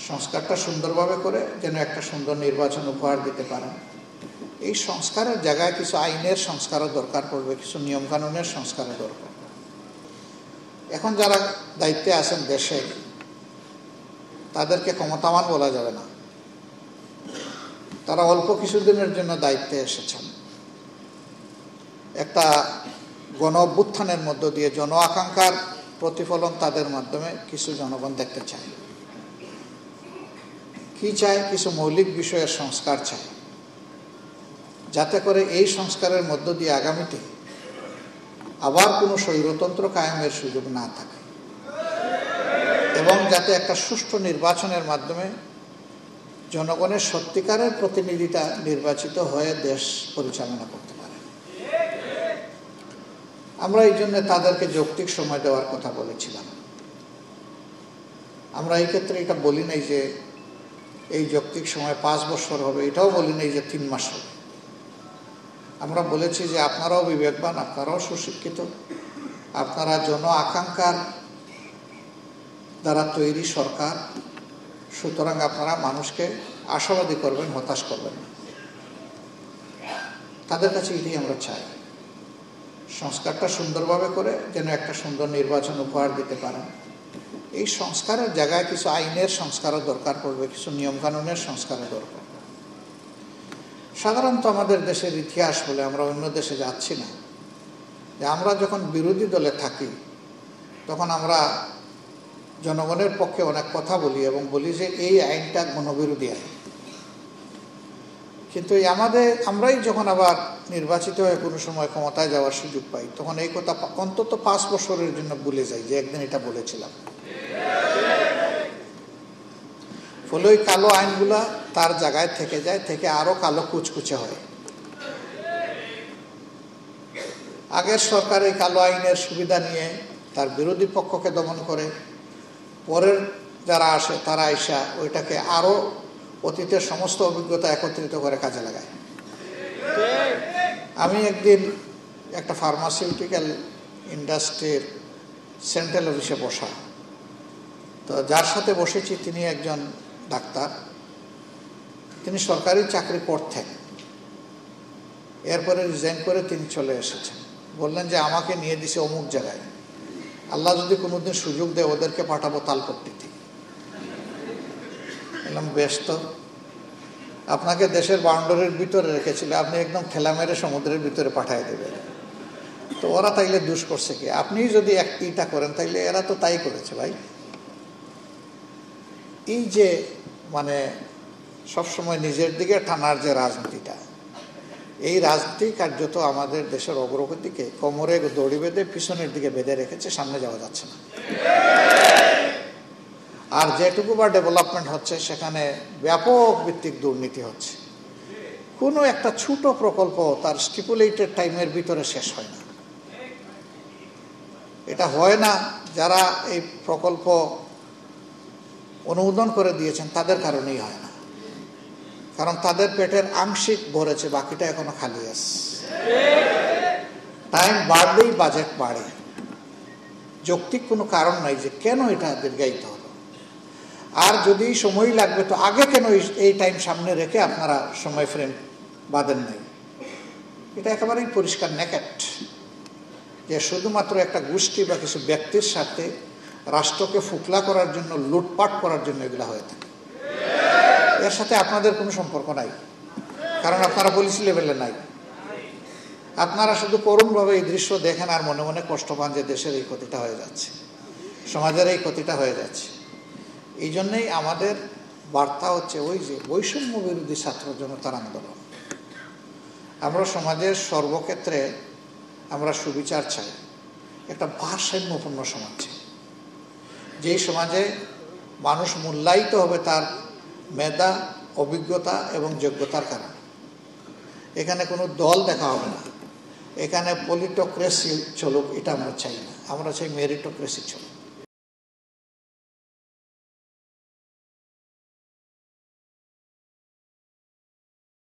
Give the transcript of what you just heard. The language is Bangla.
সংস্কারটা সুন্দরভাবে করে যেন একটা সুন্দর নির্বাচন উপহার দিতে পারেন। এই সংস্কারের জায়গায় কিছু আইনের সংস্কারও দরকার পড়বে, কিছু নিয়মকানুনের সংস্কারও দরকার। এখন যারা দায়িত্বে আছেন দেশে, তাদেরকে ক্ষমতাবান বলা যাবে না। তারা অল্প কিছুদিনের জন্য দায়িত্বে এসেছেন। একটা গণ অভ্যুত্থানের মধ্য দিয়ে জন আকাঙ্ক্ষার প্রতিফলন তাদের মাধ্যমে কিছু জনগণ দেখতে চায়। কি চায়? কিছু মৌলিক বিষয়ের সংস্কার চায়, যাতে করে এই সংস্কারের মধ্য দিয়ে আগামীতে আবার কোনো স্বৈরতন্ত্র কায়েমের সুযোগ না থাকে, এবং যাতে একটা সুষ্ঠু নির্বাচনের মাধ্যমে জনগণের সত্যিকারের প্রতিনিধিতা নির্বাচিত হয়ে দেশ পরিচালনা করতে পারে। আমরা এই জন্য তাদেরকে যৌক্তিক সময় দেওয়ার কথা বলেছিলাম। আমরা এই ক্ষেত্রে এটা বলি নাই যে এই যৌক্তিক সময় 5 বছর হবে, এটাও বলি নাই যে 3 মাস হবে। আমরা বলেছি যে আপনারাও বিবেকবান, আপনারাও সুশিক্ষিত, আপনারা জন আকাঙ্ক্ষার দ্বারা তৈরি সরকার, সুতরাং আপনারা মানুষকে আশাবাদী করবেন, হতাশ করবেন না। তাদের কাছে এটাই আমরা চাই, সংস্কারটা সুন্দরভাবে করে যেন একটা সুন্দর নির্বাচন উপহার দিতে পারেন। এই সংস্কারের জায়গায় কিছু আইনের সংস্কারও দরকার পড়বে, কিছু নিয়মকানুনের সংস্কারও দরকার। সাধারণত আমাদের দেশের ইতিহাস বলে, আমরা অন্য দেশে যাচ্ছি না, যে আমরা যখন বিরোধী দলে থাকি তখন আমরা জনগণের পক্ষে অনেক কথা বলি এবং বলি যে এই আইনটা গণবিরোধী আইন। কিন্তু আমরাই যখন আবার নির্বাচিত হয়ে কোনো সময় ক্ষমতায় যাওয়ার সুযোগ পাই, তখন এই কথা অন্তত 5 বছরের জন্য ভুলে যাই যে একদিন এটা বলেছিলাম। ফলে ওই কালো আইনগুলা তার জায়গায় থেকে যায়, থেকে আরো কালো কুচকুচে হয়। আগের সরকার এই কালো আইনের সুবিধা নিয়ে তার বিরোধী পক্ষকে দমন করে, পরের যারা আসে তারা আইসা ওইটাকে আরো অতীতের সমস্ত অভিজ্ঞতা একত্রিত করে কাজে লাগায়। আমি একদিন একটা ফার্মাসিউটিক্যাল ইন্ডাস্ট্রির সেন্ট্রাল অফিসে বসা, তো যার সাথে বসেছি তিনি একজন ডাক্তার, তিনি সরকারি চাকরি করতেন, এরপরে রিজাইন করে তিনি চলে এসেছেন। বললেন যে আমাকে নিয়ে দিছে অমুক জায়গায়, আল্লাহ যদি কোনোদিন সুযোগ দেয় ওদেরকে পাঠাবো তালপট্টিতে। বললাম বেশ, তো আপনাকে দেশের বাউন্ডারির ভিতরে রেখেছিল, আপনি একদম ঠেলা মেরে সমুদ্রের ভিতরে পাঠিয়ে দেবেন, তো ওরা তাইলে দোষ করছে কি? আপনি যদি এইটা করেন তাইলে এরা তো তাই করেছে। ভাই, এই যে মানে সবসময় নিজের দিকে টানার যে রাজনীতিটা, এই রাজনীতি কার্যত আমাদের দেশের অগ্রগতিকে কোমরে দড়ি বেঁধে পিছনের দিকে বেঁধে রেখেছে, সামনে যাওয়া যাচ্ছে না। আর যেটুকু বা ডেভেলপমেন্ট হচ্ছে সেখানে ব্যাপক ভিত্তিক দুর্নীতি হচ্ছে। কোনো একটা ছোট প্রকল্প তার স্টিপুলেটেড টাইমের ভিতরে শেষ হয় না। এটা হয় না যারা এই প্রকল্প অনুমোদন করে দিয়েছেন তাদের কারণেই হয় না, কারণ তাদের পেটের আংশিক ভরেছে, বাকিটা এখনো খালি আছে। টাইম বাড়লেই বাজেট বাড়ে, যৌক্তিক কোনো কারণ নাই যে কেন এটা দীর্ঘায়িত হলো। আর যদি সময় লাগবে তো আগে কেন এই টাইম সামনে রেখে আপনারা সময় ফ্রেম বাঁধেন নাই? এটা একেবারেই পরিষ্কার নেকেট, যে শুধুমাত্র একটা গোষ্ঠী বা কিছু ব্যক্তির সাথে রাষ্ট্রকে ফুকলা করার জন্য, লুটপাট করার জন্য এগুলো হয়ে থাকে। এর সাথে আপনাদের কোনো সম্পর্ক নাই, কারণ আপনারা পলিসি লেভেলে নাই। আপনারা শুধু করুণভাবে এই দৃশ্য দেখেন আর মনে মনে কষ্ট পান যে দেশের এই ক্ষতিটা হয়ে যাচ্ছে, সমাজের এই ক্ষতিটা হয়ে যাচ্ছে। এই জন্যেই আমাদের বার্তা হচ্ছে ওই যে বৈষম্য বিরোধী ছাত্র জনতার আন্দোলন। আমরা সমাজের সর্বক্ষেত্রে আমরা সুবিচার চাই, একটা ভারসাম্যপূর্ণ সমাজ চাই, যেই সমাজে মানুষ মূল্যায়িত হবে তার মেধা, অভিজ্ঞতা এবং যোগ্যতার কারণে। এখানে কোনো দল দেখা হবে না, এখানে পলিটোক্রেসি চলুক, এটা আমরা চাই না। আমরা চাই মেরিটোক্রেসি চলুক।